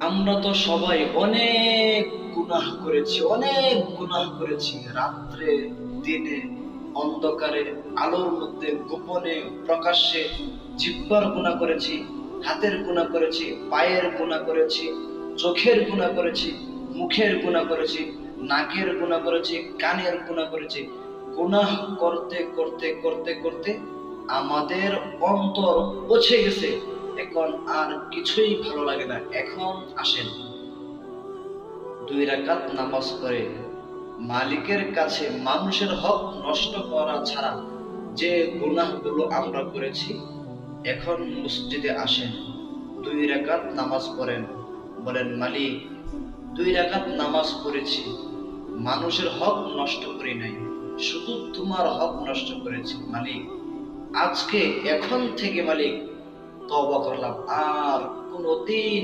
আমরা তো সবাই অনেক গুনাহ করেছি রাত্রে দিনে, অন্ধকারে আলোর মধ্যে, গোপনে প্রকাশ্যে। জিহ্বার গুনাহ করেছি, হাতের গুনাহ করেছি, পায়ের গুনাহ করেছি, চোখের গুনাহ করেছি, মুখের গুনাহ করেছি, নাকের গুনাহ করেছি, কানের গুনাহ করেছি। গুনাহ করতে করতে করতে করতে আমাদের অন্তর পচে গেছে। এখন আর কিছুই ভালো লাগে না। এখন আসেন, 2 রাকাত নামাজ পড়ে মালিকের কাছে মানুষের হক নষ্ট করা ছাড়া যে গুনাহগুলো আমরা করেছি, এখন মসজিদে আসেন, 2 রাকাত নামাজ পড়েন, বলেন মালিক 2 রাকাত নামাজ পড়েছি, মানুষের হক নষ্ট করি নাই, শুধু তোমার হক নষ্ট করেছি মালিক। আজকে এখন থেকে মালিক তওবা করলাম, আর কোনোদিন